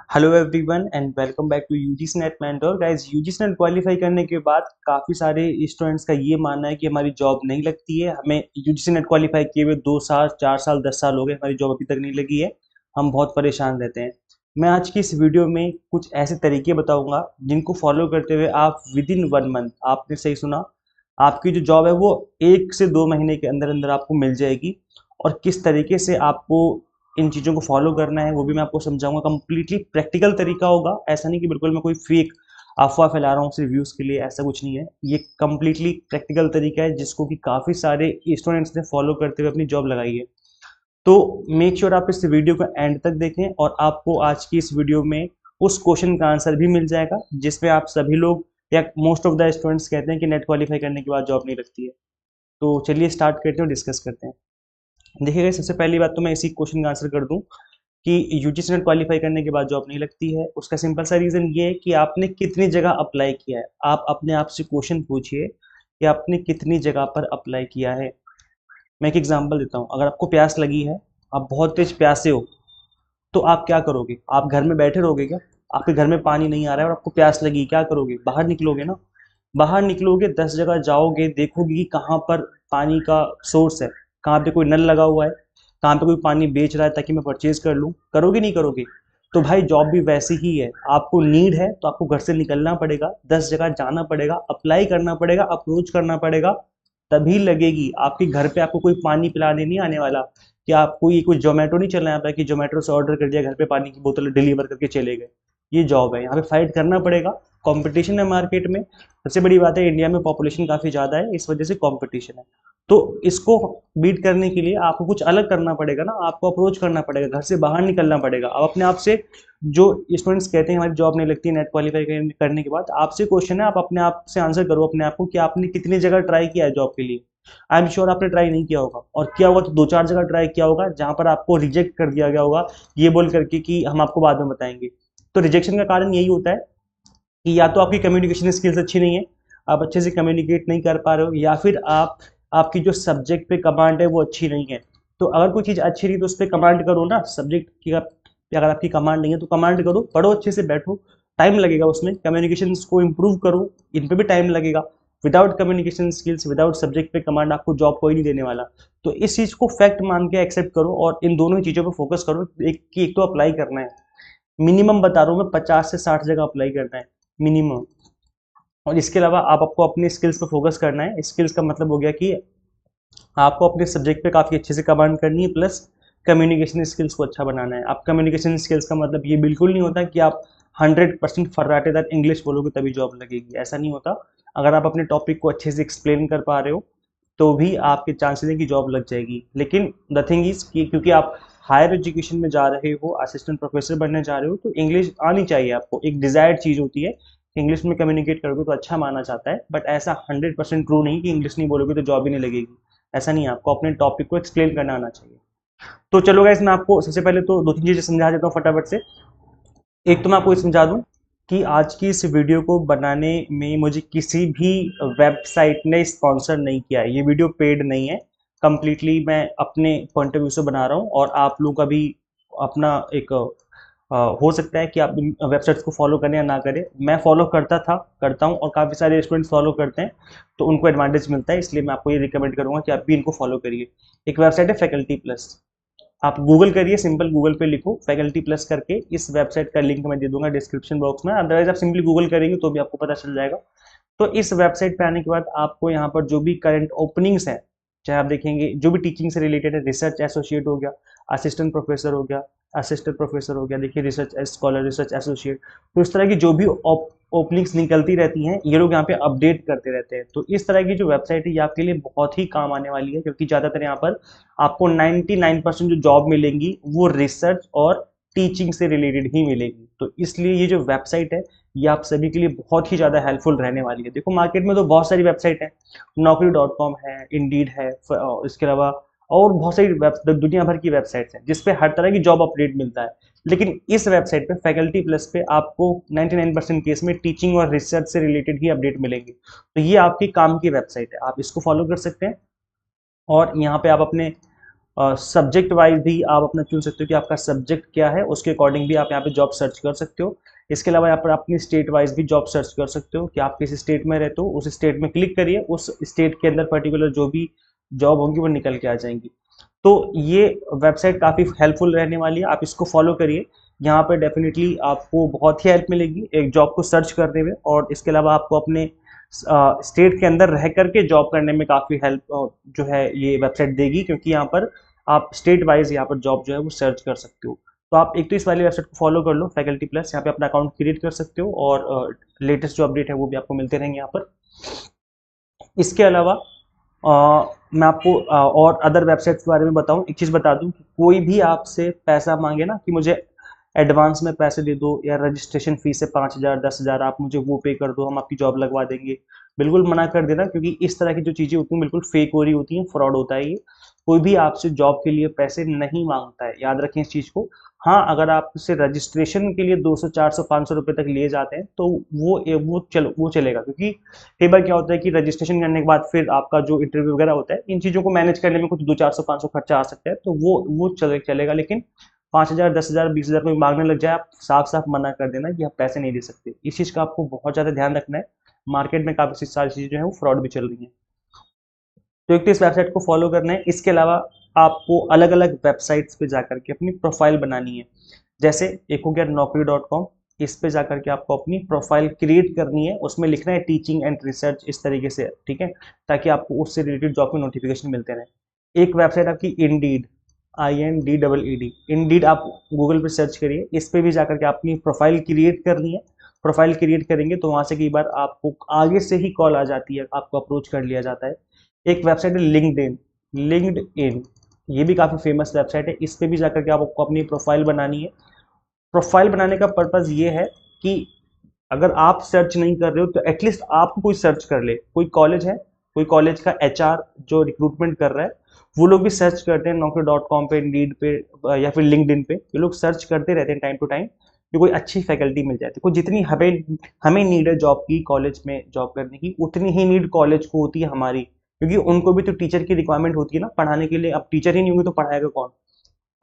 Hello everyone and welcome back to UGC NET mentor guys. UGC NET qualify करने के बाद काफ़ी सारे स्टूडेंट्स का ये मानना है कि हमारी जॉब नहीं लगती है। हमें यूजीसी नेट क्वालिफाई किए हुए 2 साल 4 साल 10 साल हो गए, हमारी जॉब अभी तक नहीं लगी है। हम बहुत परेशान रहते हैं। मैं आज की इस वीडियो में कुछ ऐसे तरीके बताऊंगा जिनको फॉलो करते हुए आप विद इन 1 मंथ, आपने सही सुना, आपकी जो जॉब है वो 1 से 2 महीने के अंदर अंदर आपको मिल जाएगी। और किस तरीके से आपको इन चीज़ों को फॉलो करना है वो भी मैं आपको समझाऊंगा। कंप्लीटली प्रैक्टिकल तरीका होगा, ऐसा नहीं कि बिल्कुल मैं कोई फेक अफवाह फैला रहा हूँ सिर्फ व्यूज़ के लिए, ऐसा कुछ नहीं है। ये कंप्लीटली प्रैक्टिकल तरीका है जिसको कि काफ़ी सारे स्टूडेंट्स ने फॉलो करते हुए अपनी जॉब लगाई है। तो मेक श्योर आप इस वीडियो को एंड तक देखें और आपको आज की इस वीडियो में उस क्वेश्चन का आंसर भी मिल जाएगा जिसमें आप सभी लोग या मोस्ट ऑफ द स्टूडेंट्स कहते हैं कि नेट क्वालिफाई करने के बाद जॉब नहीं लगती है। तो चलिए स्टार्ट करते हैं और डिस्कस करते हैं। देखिएगा, सबसे पहली बात तो मैं इसी क्वेश्चन का आंसर कर दूं कि यूजीसी नेट क्वालिफाई करने के बाद जॉब नहीं लगती है। उसका सिंपल सा रीज़न ये है कि आपने कितनी जगह अप्लाई किया है। आप अपने आप से क्वेश्चन पूछिए कि आपने कितनी जगह पर अप्लाई किया है। मैं एक एग्जांपल देता हूँ। अगर आपको प्यास लगी है, आप बहुत तेज प्यासे हो, तो आप क्या करोगे? आप घर में बैठे रहोगे क्या? आपके घर में पानी नहीं आ रहा है और आपको प्यास लगी, क्या करोगे? बाहर निकलोगे ना। बाहर निकलोगे, 10 जगह जाओगे, देखोगे कि कहाँ पर पानी का सोर्स है, कहाँ पे कोई नल लगा हुआ है, कहाँ पे कोई पानी बेच रहा है ताकि मैं परचेज कर लूँ। करोगे नहीं करोगे? तो भाई जॉब भी वैसी ही है। आपको नीड है तो आपको घर से निकलना पड़ेगा, 10 जगह जाना पड़ेगा, अप्लाई करना पड़ेगा, अप्रोच करना पड़ेगा, तभी लगेगी। आपके घर पे आपको कोई पानी पिलाने नहीं आने वाला कि आपको ये कोई जोमेटो नहीं चलना है कि जोमेटो से ऑर्डर कर दिया, घर पे पानी की बोतल डिलीवर करके चले गए। ये जॉब है, यहाँ पे फाइट करना पड़ेगा। कंपटीशन है मार्केट में। सबसे बड़ी बात है, इंडिया में पॉपुलेशन काफ़ी ज़्यादा है, इस वजह से कंपटीशन है। तो इसको बीट करने के लिए आपको कुछ अलग करना पड़ेगा ना। आपको अप्रोच करना पड़ेगा, घर से बाहर निकलना पड़ेगा। अब अपने आप से, जो स्टूडेंट्स कहते हैं हमारी जॉब नहीं लगती नेट क्वालिफाई करने के बाद, आपसे क्वेश्चन है, आप अपने आप से आंसर करो अपने आप को कि आपने कितनी जगह ट्राई किया है जॉब के लिए। आई एम श्योर आपने ट्राई नहीं किया होगा, और किया होगा तो 2-4 जगह ट्राई किया होगा जहां पर आपको रिजेक्ट कर दिया गया होगा, ये बोल करके कि हम आपको बाद में बताएंगे। तो रिजेक्शन का कारण यही होता है कि या तो आपकी कम्युनिकेशन स्किल्स अच्छी नहीं है, आप अच्छे से कम्युनिकेट नहीं कर पा रहे हो, या फिर आपकी जो सब्जेक्ट पे कमांड है वो अच्छी नहीं है। तो अगर कोई चीज़ अच्छी रही तो उस पर कमांड करो ना। सब्जेक्ट की अगर आपकी कमांड नहीं है तो कमांड करो, पढ़ो अच्छे से, बैठो। टाइम लगेगा उसमें, कम्युनिकेशन को इम्प्रूव करो, इन पे भी टाइम लगेगा। Without communication skills, without subject पे कमांड आपको जॉब कोई नहीं देने वाला। तो इस चीज़ को फैक्ट मान के एक्सेप्ट करो और इन दोनों ही चीज़ों पर फोकस करो। एक तो अप्लाई करना है, मिनिमम बता रहा हूँ मैं, 50 से 60 जगह अप्लाई करना है मिनिमम। और इसके अलावा आपको अपने स्किल्स पर फोकस करना है। स्किल्स का मतलब हो गया कि आपको अपने सब्जेक्ट पे काफ़ी अच्छे से कमांड करनी है, प्लस कम्युनिकेशन स्किल्स को अच्छा बनाना है। आप कम्युनिकेशन स्किल्स का मतलब ये बिल्कुल नहीं होता कि आप 100% फर्राटेदार इंग्लिश बोलोगे तभी जॉब लगेगी, ऐसा नहीं होता। अगर आप अपने टॉपिक को अच्छे से एक्सप्लेन कर पा रहे हो तो भी आपके चांसेस हैं कि जॉब लग जाएगी। लेकिन द थिंग इज कि क्योंकि आप हायर एजुकेशन में जा रहे हो, असिस्टेंट प्रोफेसर बनने जा रहे हो, तो इंग्लिश आनी चाहिए आपको। एक डिजायर्ड चीज़ होती है, इंग्लिश में कम्युनिकेट करोगे तो अच्छा माना जाता है, बट ऐसा 100% ट्रू नहीं कि इंग्लिश नहीं बोलोगे तो जॉब ही नहीं लगेगी। ऐसा नहीं है, आपको अपने टॉपिक को एक्सप्लेन करना आना चाहिए। तो चलो गाइस, मैं आपको सबसे पहले तो 2-3 चीज़ें समझा देता हूँ फटाफट से। एक तो मैं आपको ये समझा दूँ कि आज की इस वीडियो को बनाने में मुझे किसी भी वेबसाइट ने स्पॉन्सर नहीं किया है। ये वीडियो पेड नहीं है, कंप्लीटली मैं अपने पॉइंट ऑफ व्यू से बना रहा हूँ। और आप लोग का भी अपना एक हो सकता है कि आप इन वेबसाइट्स को फॉलो करें या ना करें। मैं फॉलो करता था, करता हूँ, और काफ़ी सारे स्टूडेंट्स फॉलो करते हैं, तो उनको एडवांटेज मिलता है। इसलिए मैं आपको ये रिकमेंड करूँगा कि आप भी इनको फॉलो करिए। एक वेबसाइट है फैकल्टी प्लस, आप गूगल करिए, सिंपल गूगल पे लिखो फैकल्टी प्लस करके। इस वेबसाइट का लिंक मैं दे दूंगा डिस्क्रिप्शन बॉक्स में, अदरवाइज आप सिंपली गूगल करेंगे तो भी आपको पता चल जाएगा। तो इस वेबसाइट पे आने के बाद आपको यहाँ पर जो भी करंट ओपनिंग्स हैं, चाहे आप देखेंगे जो भी टीचिंग से रिलेटेड है, रिसर्च एसोसिएट हो गया, असिस्टेंट प्रोफेसर हो गया, असिस्टेंट प्रोफेसर हो गया, देखिए रिसर्च स्कॉलर, रिसर्च एसोसिएट। तो इस तरह की जो भी ओपनिंग्स निकलती रहती हैं, ये लोग यहाँ पे अपडेट करते रहते हैं। तो इस तरह की जो वेबसाइट है ये आपके लिए बहुत ही काम आने वाली है, क्योंकि ज़्यादातर यहाँ पर आपको 99% जो जॉब मिलेंगी वो रिसर्च और टीचिंग से रिलेटेड ही मिलेगी। तो इसलिए ये जो वेबसाइट है ये आप सभी के लिए बहुत ही ज़्यादा हेल्पफुल रहने वाली है। देखो मार्केट में तो बहुत सारी वेबसाइट है, naukri.com है, इंडीड है, इसके अलावा और बहुत सारी दुनिया भर की वेबसाइट्स हैं जिसपे हर तरह की जॉब अपडेट मिलता है। लेकिन इस वेबसाइट पे फैकल्टी प्लस पे आपको 99% केस में टीचिंग और रिसर्च से रिलेटेड ही अपडेट मिलेंगे। तो ये आपकी काम की वेबसाइट है, आप इसको फॉलो कर सकते हैं। और यहाँ पे आप अपने सब्जेक्ट वाइज भी आप अपना चुन सकते हो कि आपका सब्जेक्ट क्या है, उसके अकॉर्डिंग भी आप यहाँ पे जॉब सर्च कर सकते हो। इसके अलावा यहाँ पर अपनी स्टेट वाइज भी जॉब सर्च कर सकते हो कि आप किस स्टेट में रहते हो, उस स्टेट में क्लिक करिए, उस स्टेट के अंदर पर्टिकुलर जो भी जॉब होंगी वो निकल के आ जाएंगी। तो ये वेबसाइट काफ़ी हेल्पफुल रहने वाली है, आप इसको फॉलो करिए। यहाँ पर डेफिनेटली आपको बहुत ही हेल्प मिलेगी एक जॉब को सर्च करने में, और इसके अलावा आपको अपने स्टेट के अंदर रह करके जॉब करने में काफ़ी हेल्प जो है ये वेबसाइट देगी, क्योंकि यहाँ पर आप स्टेट वाइज यहाँ पर जॉब जो है वो सर्च कर सकते हो। तो आप एक तो इस वाली वेबसाइट को फॉलो कर लो, फैकल्टी प्लस, यहाँ पे अपना अकाउंट क्रिएट कर सकते हो और लेटेस्ट जो अपडेट है वो भी आपको मिलते रहेंगे यहाँ पर। इसके अलावा मैं आपको और अदर वेबसाइट्स के बारे में बताऊं, एक चीज़ बता दूं कि कोई भी आपसे पैसा मांगे ना कि मुझे एडवांस में पैसे दे दो या रजिस्ट्रेशन फीस है 5,000 10,000 आप मुझे वो पे कर दो, हम आपकी जॉब लगवा देंगे, बिल्कुल मना कर देना, क्योंकि इस तरह की जो चीज़ें होती हैं बिल्कुल फेक हो रही होती हैं, फ्रॉड होता है ये। कोई भी आपसे जॉब के लिए पैसे नहीं मांगता है, याद रखें इस चीज़ को। हाँ, अगर आप उससे रजिस्ट्रेशन के लिए 200 400 500 रुपये तक लिए जाते हैं तो वो चलेगा, क्योंकि कई बार क्या होता है कि रजिस्ट्रेशन करने के बाद फिर आपका जो इंटरव्यू वगैरह होता है, इन चीज़ों को मैनेज करने में कुछ 2 400 500 खर्चा आ सकता है, तो वो चलेगा। लेकिन 5,000 10,000 20,000 कोई मांगने लग जाए, आप साफ साफ मना कर देना कि आप पैसे नहीं दे सकते। इस चीज़ का आपको बहुत ज़्यादा ध्यान रखना है, मार्केट में काफ़ी सारी चीज़ें जो है वो फ्रॉड भी चल रही हैं। तो एक तो इस वेबसाइट को फॉलो करना है। इसके अलावा आपको अलग अलग वेबसाइट्स पे जाकर के अपनी प्रोफाइल बनानी है। जैसे एक हो गया naukri.com, इस पे जाकर के आपको अपनी प्रोफाइल क्रिएट करनी है, उसमें लिखना है टीचिंग एंड रिसर्च इस तरीके से, ठीक है, ताकि आपको उससे रिलेटेड जॉब के नोटिफिकेशन मिलते रहे। एक वेबसाइट आपकी इंडीड, INDEED, इंडीड आप गूगल पे सर्च करिए, इस पे भी जाकर के अपनी प्रोफाइल क्रिएट करनी है। प्रोफाइल क्रिएट करेंगे तो वहां से कई बार आपको आगे से ही कॉल आ जाती है, आपको अप्रोच कर लिया जाता है। एक वेबसाइट है लिंक्डइन, ये भी काफ़ी फेमस वेबसाइट है, इस पे भी जाकर के आपको अपनी प्रोफाइल बनानी है। प्रोफाइल बनाने का पर्पज़ ये है कि अगर आप सर्च नहीं कर रहे हो तो एटलीस्ट आपको कोई सर्च कर ले। कोई कॉलेज है, कोई कॉलेज का HR जो रिक्रूटमेंट कर रहा है, वो लोग भी सर्च करते हैं naukri.com पे, इंडीड पे या फिर लिंक्डइन पे, ये लोग सर्च करते रहते हैं टाइम टू टाइम कि कोई अच्छी फैकल्टी मिल जाती है। कोई जितनी हमें हमें नीड है जॉब की, कॉलेज में जॉब करने की, उतनी ही नीड कॉलेज को होती है हमारी, क्योंकि उनको भी तो टीचर की रिक्वायरमेंट होती है ना पढ़ाने के लिए। अब टीचर ही नहीं होंगे तो पढ़ाएगा कौन?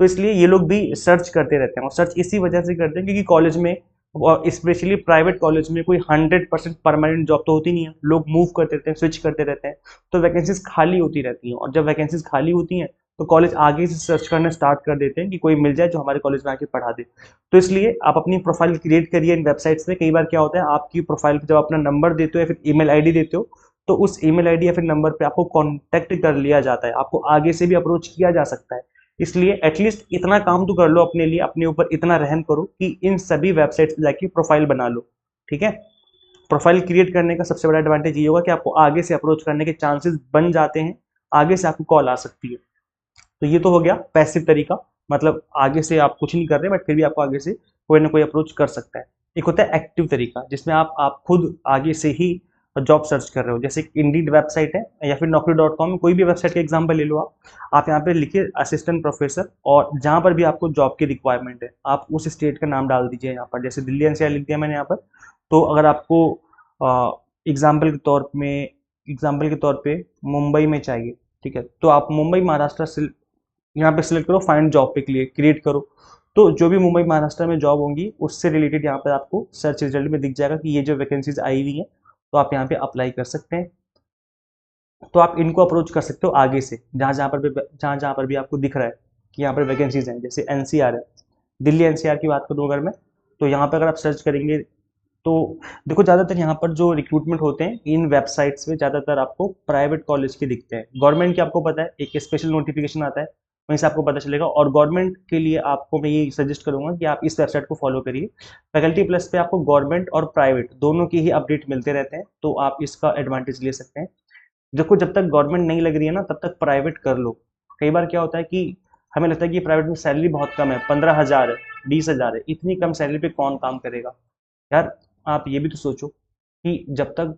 तो इसलिए ये लोग भी सर्च करते रहते हैं, और सर्च इसी वजह से करते हैं क्योंकि कॉलेज में, और स्पेशली प्राइवेट कॉलेज में, कोई 100% परमानेंट जॉब तो होती नहीं है, लोग मूव करते रहते हैं, स्विच करते रहते हैं, तो वैकेंसीज खाली होती रहती हैं। और जब वैकेंसीज खाली होती हैं तो कॉलेज आगे से सर्च करना स्टार्ट कर देते हैं कि कोई मिल जाए जो हमारे कॉलेज में आके पढ़ा दे। तो इसलिए आप अपनी प्रोफाइल क्रिएट करिए इन वेबसाइट्स में। कई बार क्या होता है, आपकी प्रोफाइल पर जब अपना नंबर देते हो या फिर ईमेल आईडी देते हो, तो उस ईमेल आईडी या फिर नंबर पे आपको कांटेक्ट कर लिया जाता है, आपको आगे से भी अप्रोच किया जा सकता है। इसलिए एटलीस्ट इतना काम तो कर लो अपने लिए, अपने ऊपर इतना रहम करो कि इन सभी वेबसाइट्स पे जाके प्रोफाइल बना लो, ठीक है। प्रोफाइल क्रिएट करने का सबसे बड़ा एडवांटेज ये होगा कि आपको आगे से अप्रोच करने के चांसेस बन जाते हैं, आगे से आपको कॉल आ सकती है। तो ये तो हो गया पैसिव तरीका, मतलब आगे से आप कुछ नहीं कर रहे बट फिर भी आपको आगे से कोई ना कोई अप्रोच कर सकता है। एक होता है एक्टिव तरीका, जिसमें आप खुद आगे से ही जॉब सर्च कर रहे हो, जैसे इंडीड वेबसाइट है या फिर naukri.com में कोई भी वेबसाइट का एग्जांपल ले लो। आप यहाँ पे लिखिए असिस्टेंट प्रोफेसर, और जहाँ पर भी आपको जॉब की रिक्वायरमेंट है आप उस स्टेट का नाम डाल दीजिए। यहाँ पर जैसे दिल्ली NCR लिख दिया मैंने यहाँ पर। तो अगर आपको एग्जाम्पल के तौर में एग्जाम्पल के तौर पे मुंबई में चाहिए, ठीक है, तो आप मुंबई महाराष्ट्र से यहाँ पे सिलेक्ट करो, फाइंड जॉब पे क्रिएट करो। तो जो भी मुंबई महाराष्ट्र में जॉब होंगी उससे रिलेटेड यहाँ पर आपको सर्च रिजल्ट में दिख जाएगा कि ये जो वैकेंसीज आई हुई हैं, तो आप यहाँ पे अप्लाई कर सकते हैं। तो आप इनको अप्रोच कर सकते हो आगे से, जहाँ जहाँ पर भी आपको दिख रहा है कि यहाँ पर वैकेंसीज हैं। जैसे NCR है, दिल्ली NCR की बात करूँ अगर मैं, तो यहाँ पर अगर आप सर्च करेंगे तो देखो ज़्यादातर यहाँ पर जो रिक्रूटमेंट होते हैं इन वेबसाइट्स में ज़्यादातर आपको प्राइवेट कॉलेज के दिखते हैं। गवर्नमेंट की आपको पता है एक स्पेशल नोटिफिकेशन आता है, वहीं से आपको पता चलेगा। और गवर्नमेंट के लिए आपको मैं ये सजेस्ट करूंगा कि आप इस वेबसाइट को फॉलो करिए। फैकल्टी प्लस पे आपको गवर्नमेंट और प्राइवेट दोनों की ही अपडेट मिलते रहते हैं, तो आप इसका एडवांटेज ले सकते हैं। देखो जब तक गवर्नमेंट नहीं लग रही है ना तब तक प्राइवेट कर लो। कई बार क्या होता है कि हमें लगता है कि प्राइवेट में सैलरी बहुत कम है, 15,000 है, 20,000 है, इतनी कम सैलरी पे कौन काम करेगा यार। आप ये भी तो सोचो कि जब तक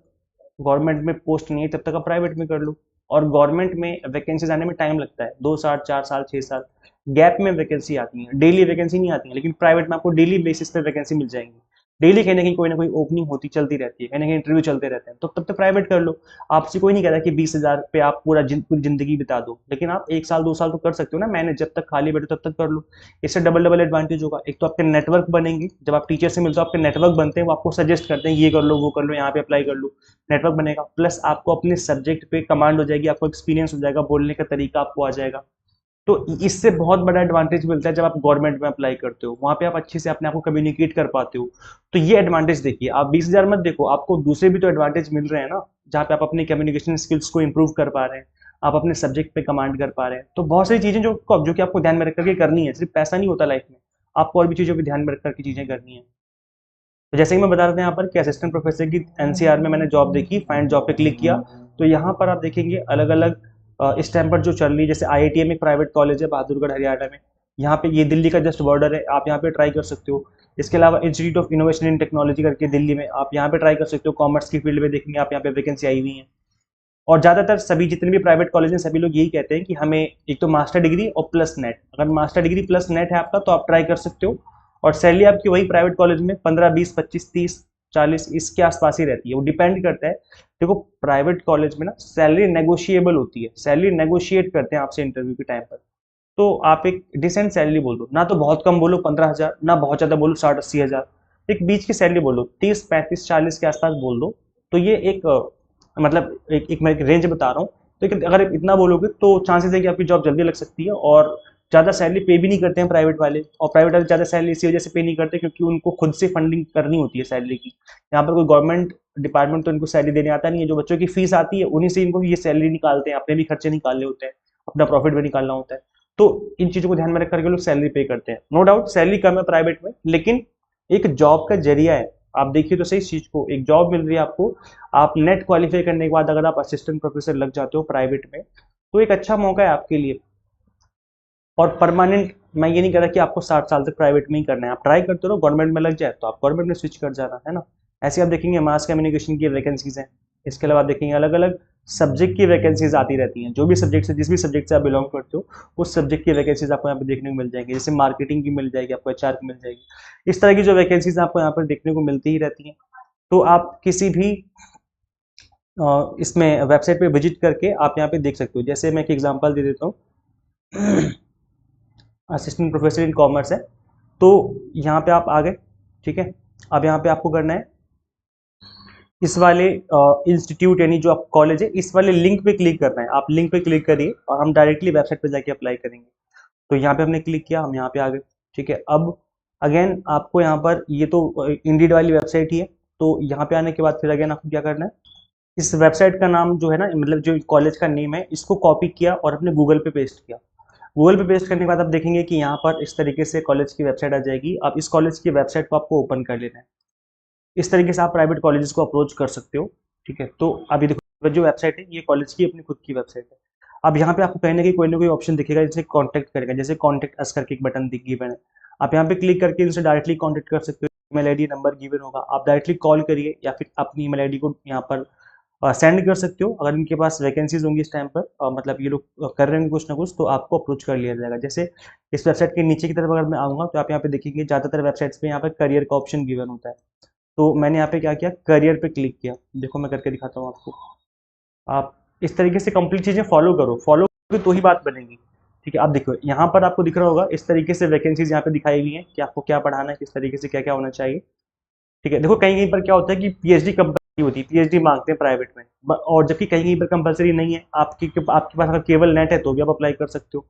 गवर्नमेंट में पोस्ट नहीं है तब तक आप प्राइवेट में कर लो। और गवर्नमेंट में वैकेंसी आने में टाइम लगता है, 2 साल 4 साल 6 साल गैप में वैकेंसी आती है, डेली वैकेंसी नहीं आती है, लेकिन प्राइवेट में आपको डेली बेसिस पे वैकेंसी मिल जाएंगी। डेली कहीं ना कोई ओपनिंग होती चलती रहती है, कहीं ना कहीं इंटरव्यू चलते रहते हैं, तो तब तक प्राइवेट कर लो। आपसे कोई नहीं कह रहा कि 20,000 पे आप पूरी जिंदगी बिता दो, लेकिन आप 1 साल 2 साल तो कर सकते हो ना मैनेज, जब तक खाली बैठो तब तक कर लो। इससे डबल डबल एडवांटेज होगा। एक तो आपके नेटवर्क बनेंगे, जब आप टीचर से मिलते हो आपके नेटवर्क बनते हैं, वो आपको सजेस्ट करते हैं ये कर लो वो कर लो, यहाँ पे अप्लाई कर लो, नेटवर्क बनेगा। प्लस आपको अपने सब्जेक्ट पे कमांड हो जाएगी, आपको एक्सपीरियंस हो जाएगा, बोलने का तरीका आपको आ जाएगा। तो इससे बहुत बड़ा एडवांटेज मिलता है जब आप गवर्नमेंट में अप्लाई करते हो, वहां पे आप अच्छे से अपने आप को कम्युनिकेट कर पाते हो। तो ये एडवांटेज देखिए, आप 20,000 मत देखो, आपको दूसरे भी तो एडवांटेज मिल रहे हैं ना, जहाँ पे आप अपनी कम्युनिकेशन स्किल्स को इंप्रूव कर पा रहे हैं, आप अपने सब्जेक्ट पे कमांड कर पा रहे हैं। तो बहुत सारी चीजें जो कि आपको ध्यान में रख करके करनी है, सिर्फ पैसा नहीं होता लाइफ में, आपको और भी चीजों को ध्यान में रख करके चीजें करनी है। तो जैसे कि मैं बता रहा था यहाँ पर कि असिस्टेंट प्रोफेसर की एनसीआर में मैंने जॉब देखी, फाइंड जॉब पे क्लिक किया, तो यहाँ पर आप देखेंगे अलग अलग इस टाइम पर जो चल रही है, जैसे आईआईटीएम एक प्राइवेट कॉलेज है बहादुरगढ़ हरियाणा में, यहाँ पे ये दिल्ली का जस्ट बॉर्डर है, आप यहाँ पे ट्राई कर सकते हो। इसके अलावा institute of innovation in technology करके दिल्ली में, आप यहाँ पे ट्राई कर सकते हो। कॉमर्स की फील्ड में देखेंगे आप, यहाँ पे वैकेंसी आई हुई है। और ज़्यादातर सभी जितने भी प्राइवेट कॉलेज हैं सभी लोग यही कहते हैं कि हमें एक तो मास्टर डिग्री और प्लस नेट, अगर मास्टर डिग्री प्लस नेट है आपका तो आप ट्राई कर सकते हो। और सैलरी आपकी वही प्राइवेट कॉलेज में 15 20 25 30 40 इसके आसपास ही रहती है, वो डिपेंड करता है। देखो प्राइवेट कॉलेज में ना सैलरी नेगोशिएबल होती है, सैलरी नेगोशिएट करते हैं आपसे इंटरव्यू के टाइम पर। तो आप एक डिसेंट सैलरी बोल दो, ना तो बहुत कम बोलो 15,000, ना बहुत ज़्यादा बोलो 60 80 हज़ार, एक बीच की सैलरी बोलो 30 35 40 के आसपास बोल दो। तो ये एक मतलब एक मैं एक रेंज बता रहा हूँ। तो अगर आप इतना बोलोगे तो चांसेस है कि आपकी जॉब जल्दी लग सकती है। और ज़्यादा सैलरी पे भी नहीं करते हैं प्राइवेट वाले, और प्राइवेट वाले ज़्यादा सैलरी इसी वजह से पे नहीं करते क्योंकि उनको खुद से फंडिंग करनी होती है सैलरी की। यहाँ पर कोई गवर्नमेंट डिपार्टमेंट तो इनको सैलरी देने आता नहीं है, जो बच्चों की फीस आती है उन्हीं से इनको ये सैलरी निकालते हैं, अपने भी खर्चे निकालने होते हैं, अपना प्रॉफिट भी निकालना होता है। तो इन चीज़ों को ध्यान में रख करके लोग सैलरी पे करते हैं। नो डाउट सैलरी कम है प्राइवेट में, लेकिन एक जॉब का जरिया है। आप देखिए तो सही इस चीज़ को, एक जॉब मिल रही है आपको, आप नेट क्वालिफाई करने के बाद अगर आप असिस्टेंट प्रोफेसर लग जाते हो प्राइवेट में, तो एक अच्छा मौका है आपके लिए। और परमानेंट मैं ये नहीं कह रहा कि आपको 60 साल तक प्राइवेट में ही करना है, आप ट्राई करते रहो, गवर्नमेंट में लग जाए तो आप गवर्नमेंट में स्विच कर जाना है ना। ऐसे आप देखेंगे मास कम्युनिकेशन की वैकेंसीज हैं। इसके अलावा आप देखेंगे अलग अलग सब्जेक्ट की वैकेंसीज आती रहती हैं, जो भी सब्जेक्ट से जिस भी सब्जेक्ट से आप बिलोंग करते हो उस सब्जेक्ट की वैकेंसीज आपको यहाँ पे देखने को मिल जाएंगी। जैसे मार्केटिंग की मिल जाएगी आपको, एचआर की मिल जाएगी, इस तरह की जो वैकेंसीज आपको यहाँ पर देखने को मिलती ही रहती हैं। तो आप किसी भी इसमें वेबसाइट पे विजिट करके आप यहाँ पे देख सकते हो। जैसे मैं एक एग्जांपल दे देता हूँ असिस्टेंट प्रोफेसर इन कॉमर्स है, तो यहाँ पे आप आ गए, ठीक है। अब यहाँ पे आपको करना है इस वाले इंस्टीट्यूट यानी जो आप कॉलेज है इस वाले लिंक पे क्लिक करना है। आप लिंक पे क्लिक करिए और हम डायरेक्टली वेबसाइट पे जाके अप्लाई करेंगे। तो यहाँ पे हमने क्लिक किया, हम यहाँ पे आ गए, ठीक है। अब अगेन आपको यहाँ पर ये तो इंडीड वाली वेबसाइट ही है, तो यहाँ पे आने के बाद फिर अगेन आपको क्या करना है, इस वेबसाइट का नाम जो है ना, मतलब जो कॉलेज का नेम है, इसको कॉपी किया और अपने गूगल पे पेस्ट किया। गूगल पे पेस्ट करने के बाद आप देखेंगे कि यहाँ पर इस तरीके से कॉलेज की वेबसाइट आ जाएगी। आप इस कॉलेज की वेबसाइट को आपको ओपन कर लेना है। इस तरीके से आप प्राइवेट कॉलेजेस को अप्रोच कर सकते हो, ठीक है। तो अभी देखो जो वेबसाइट है ये कॉलेज की अपनी खुद की वेबसाइट है। अब यहाँ पे आपको कहीं ना कोई ऑप्शन दिखेगा जिसे कॉन्टैक्ट करेगा, जैसे कॉन्टैक्ट अस करके एक बटन दिख गिवन है, आप यहाँ पे क्लिक करके इनसे डायरेक्टली कॉन्टैक्ट कर सकते हो। ईमेल आईडी नंबर गिवन होगा, आप डायरेक्टली कॉल करिए या फिर अपनी ईमेल आईडी को यहाँ पर सेंड कर सकते हो। अगर इनके पास वैकेंसीज होंगी इस टाइम पर, मतलब ये लोग कर रहे होंगे कुछ ना कुछ, तो आपको अप्रोच कर लिया जाएगा। जैसे इस वेबसाइट के नीचे की तरफ अगर मैं आऊँगा तो आप यहाँ पे देखेंगे ज़्यादातर वेबसाइट्स पे यहाँ पर करियर का ऑप्शन गिवन होता है। तो मैंने यहाँ पे क्या किया, करियर पे क्लिक किया। देखो मैं करके दिखाता हूँ आपको। आप इस तरीके से कंप्लीट चीज़ें फॉलो करो, फॉलो करोगे तो ही बात बनेगी, ठीक है। आप देखो यहाँ पर आपको दिख रहा होगा इस तरीके से वैकेंसीज यहाँ पे दिखाई हुई हैं कि आपको क्या पढ़ाना है, किस तरीके से क्या क्या होना चाहिए, ठीक है। देखो कहीं कहीं पर क्या होता है कि पीएचडी कंपलसरी होती है, पीएचडी मांगते हैं प्राइवेट में, और जबकि कहीं कहीं पर कंपलसरी नहीं है। आपके पास अगर केवल नेट है तो भी आप अप्लाई कर सकते हो।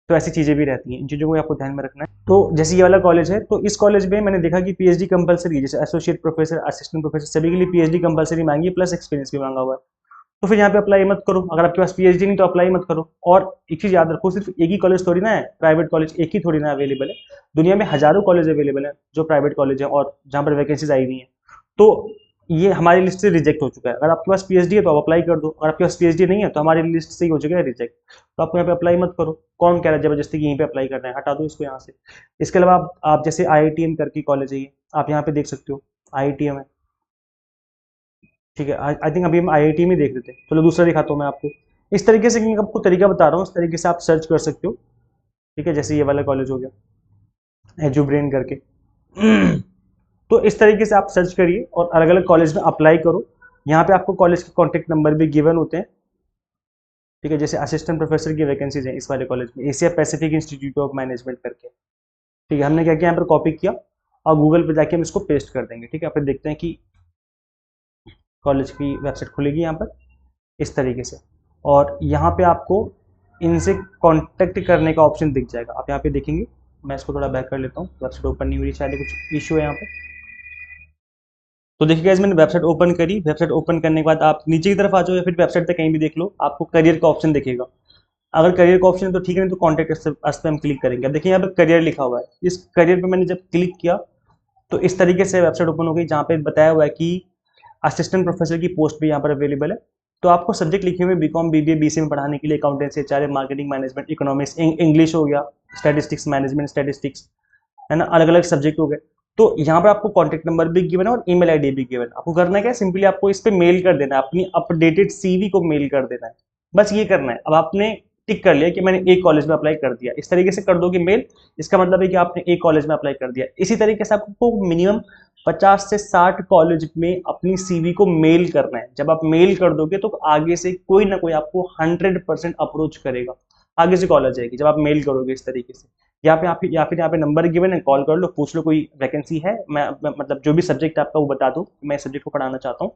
तो ऐसी चीज़ें भी रहती हैं, इन चीज़ों को आपको ध्यान में रखना है। तो जैसे ये वाला कॉलेज है, तो इस कॉलेज में मैंने देखा कि पीएचडी कंपलसरी है, जैसे एसोसिएट प्रोफेसर असिस्टेंट प्रोफेसर सभी के लिए पीएचडी कंपलसरी मांगी है, प्लस एक्सपीरियंस भी मांगा हुआ है। तो फिर यहाँ पे अप्लाई मत करो, अगर आपके पास पीएचडी नहीं तो अप्लाई मत करो। और एक चीज़ याद रखो, सिर्फ एक ही कॉलेज थोड़ी ना है, प्राइवेट कॉलेज एक ही थोड़ी ना अवेलेबल है, दुनिया में हजारों कॉलेज अवेलेबल है जो प्राइवेट कॉलेज है और जहाँ पर वैकेंसीज आई हुई हैं। तो ये हमारी लिस्ट से रिजेक्ट हो चुका है। अगर आपके पास पीएचडी है तो आप अप्लाई कर दो, अगर आपके पास पीएचडी नहीं है तो हमारी लिस्ट से ही हो चुका है रिजेक्ट। तो आपको यहाँ पे अप्लाई मत करो। कौन कह रहा है जबरदस्ती कि यहीं पे अप्लाई करना है, हटा दो इसको यहाँ से। इसके अलावा आप जैसे आईआईटीएम करके कॉलेज है, आप यहाँ पे देख सकते हो आईआईटीएम है, ठीक है। आई थिंक अभी हम आईआईटी में देख रहे थे, चलो दूसरा दिखाता हूँ मैं आपको। इस तरीके से मैं आपको तरीका बता रहा हूँ, इस तरीके से आप सर्च कर सकते हो, ठीक है। जैसे ये वाला कॉलेज हो गया एजुब्रेन करके तो इस तरीके से आप सर्च करिए और अलग अलग कॉलेज में अप्लाई करो। यहाँ पे आपको कॉलेज के कॉन्टैक्ट नंबर भी गिवन होते हैं, ठीक है। जैसे असिस्टेंट प्रोफेसर की वैकेंसीज है इस वाले कॉलेज में, Asia Pacific institute of management करके, ठीक है। हमने क्या किया, यहाँ पर कॉपी किया और गूगल पे जाके हम इसको पेस्ट कर देंगे, ठीक है। फिर देखते हैं कि कॉलेज की वेबसाइट खुलेगी यहाँ पर इस तरीके से, और यहाँ पे आपको इनसे कांटेक्ट करने का ऑप्शन दिख जाएगा। आप यहाँ पे देखेंगे, मैं इसको थोड़ा बैक कर लेता हूँ, वेबसाइट ओपन नहीं हो रही, शायद कुछ इशू है यहाँ पे। तो देखिए गाइस, मैंने वेबसाइट ओपन करी। वेबसाइट ओपन करने के बाद आप नीचे की तरफ आ जाओ या फिर वेबसाइट पे कहीं भी देख लो, आपको करियर का ऑप्शन दिखेगा। अगर करियर का ऑप्शन है तो ठीक है, नहीं तो कॉन्टैक्ट अस पे हम क्लिक करेंगे। अब देखिए यहाँ पे करियर लिखा हुआ है, इस करियर पे मैंने जब क्लिक किया तो इस तरीके से वेबसाइट ओपन हो गई, जहाँ पे बताया हुआ है कि असिस्टेंट प्रोफेसर की पोस्ट भी यहाँ पर अवेलेबल है। तो आपको सब्जेक्ट लिखे हुए बीकॉम, बीबीए, बीसीए में पढ़ाने के लिए accountancy, HR, marketing, management, economics, English हो गया, स्टैटिस्टिक्स, मैनेजमेंट स्टैटिस्टिक्स, है ना, अलग अलग सब्जेक्ट हो गए। तो यहाँ पर आपको कॉन्टैक्ट नंबर भी गिवन है और ईमेल आईडी भी गिवन है। आपको करना क्या है, सिंपली आपको इस पे मेल कर देना है, अपनी अपडेटेड सीवी को मेल कर देना है, बस ये करना है। अब आपने टिक कर लिया कि मैंने एक कॉलेज में अप्लाई कर दिया, इस तरीके से कर दोगे मेल, इसका मतलब है कि आपने एक कॉलेज में अप्लाई कर दिया। इसी तरीके से आपको मिनिमम 50 से 60 कॉलेज में अपनी सीवी को मेल करना है। जब आप मेल कर दोगे तो आगे से कोई ना कोई आपको 100% अप्रोच करेगा, आगे से कॉल आ जाएगी जब आप मेल करोगे इस तरीके से। यहाँ पे आप या फिर यहाँ पे नंबर गिवन है, कॉल कर लो, पूछ लो कोई वैकेंसी है, मैं मतलब जो भी सब्जेक्ट आपका वो बता दूँ, मैं सब्जेक्ट को पढ़ाना चाहता हूँ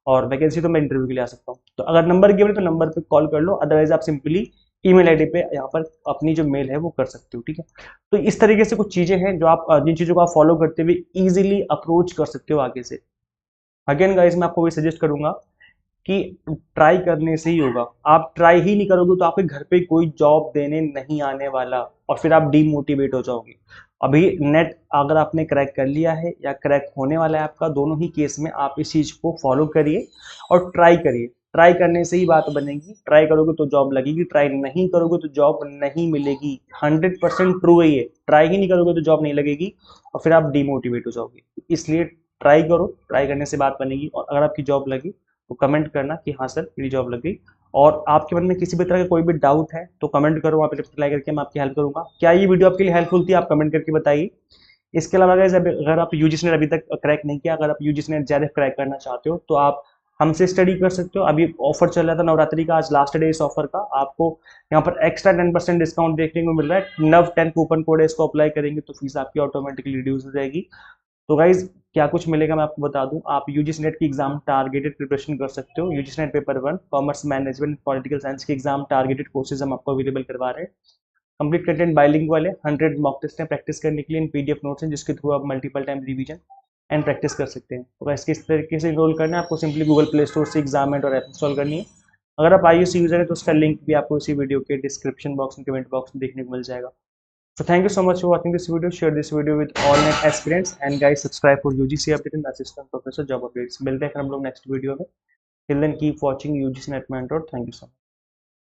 और वैकेंसी तो मैं इंटरव्यू के लिए आ सकता हूँ। तो अगर नंबर गिवन है तो नंबर पे कॉल कर लो, अदरवाइज आप सिंपली ईमेल आईडी पे यहाँ पर अपनी जो मेल है वो कर सकते हो, ठीक है। तो इस तरीके से कुछ चीजें हैं जो आप जिन चीजों को आप फॉलो करते हुए इजीली अप्रोच कर सकते हो आगे से। अगेन गाइस, मैं आपको भी सजेस्ट करूंगा कि ट्राई करने से ही होगा। आप ट्राई ही नहीं करोगे तो आपके घर पे कोई जॉब देने नहीं आने वाला, और फिर आप डीमोटिवेट हो जाओगे। अभी नेट अगर आपने क्रैक कर लिया है या क्रैक होने वाला है आपका, दोनों ही केस में आप इस चीज को फॉलो करिए और ट्राई करिए। ट्राई करने से ही बात बनेगी, ट्राई करोगे तो जॉब लगेगी, ट्राई नहीं करोगे तो जॉब नहीं मिलेगी। 100% ट्रू है ये, ट्राई ही नहीं करोगे तो जॉब नहीं लगेगी और फिर आप डीमोटिवेट हो जाओगे। इसलिए ट्राई करो, ट्राई करने से बात बनेगी। और अगर आपकी जॉब लगी तो कमेंट करना कि हाँ सर मेरी जॉब लग गई। और आपके मन में किसी भी तरह का कोई भी डाउट है तो कमेंट करो, वहाँ पे रिप्लाई करके मैं आपकी हेल्प करूंगा। क्या ये वीडियो आपके लिए हेल्पफुल थी, आप कमेंट करके बताइए। इसके अलावा guys, अगर आप यूजीसी नेट अभी तक क्रैक नहीं किया, अगर आप यूजीसी नेट ज्यादा क्रैक करना चाहते हो तो आप हमसे स्टडी कर सकते हो। अभी ऑफर चल रहा था नवरात्रि का, आज लास्ट डे इस ऑफर का। आपको यहाँ पर एक्स्ट्रा 10% डिस्काउंट देखने को मिल रहा है। नव 10 कूपन कोड है, इसको अप्लाई करेंगे तो फीस आपकी ऑटोमेटिकली रिड्यूस हो जाएगी। तो गाइज क्या कुछ मिलेगा मैं आपको बता दूं। आप यूजीसी नेट की एग्जाम टारगेटेड प्रिपरेशन कर सकते हो। UGC net paper 1 commerce, management, political science के एग्जाम टारगेटेड कोर्सेज हम आपको अवेलेबल करवा रहे हैं। कंप्लीट कंटेंट बाइलिंगुअल है, 100 मॉक टेस्ट है प्रैक्टिस करने के लिए, इन पीडीएफ नोट्स हैं जिसके थ्रू आप multiple time revision and practice कर सकते हैं। तो गाइस किस तरीके से इनरोल करना है, आपको सिंपली गूगल प्ले स्टोर से एग्जाम और ऐप इंस्टॉल करनी है। अगर आप iOS यूजर है तो उसका लिंक भी आपको इसी वीडियो के डिस्क्रिप्शन बॉक्स में, कमेंट बॉक्स में देखने को मिल जाएगा। So thank you so much for watching this video. Share this video with all net aspirants and guys subscribe for UGC update and assistant professor job updates. मिलते हैं फिर हम लोग नेक्स्ट वीडियो में। Till then keep watching UGC Net Mentor. Thank you so much.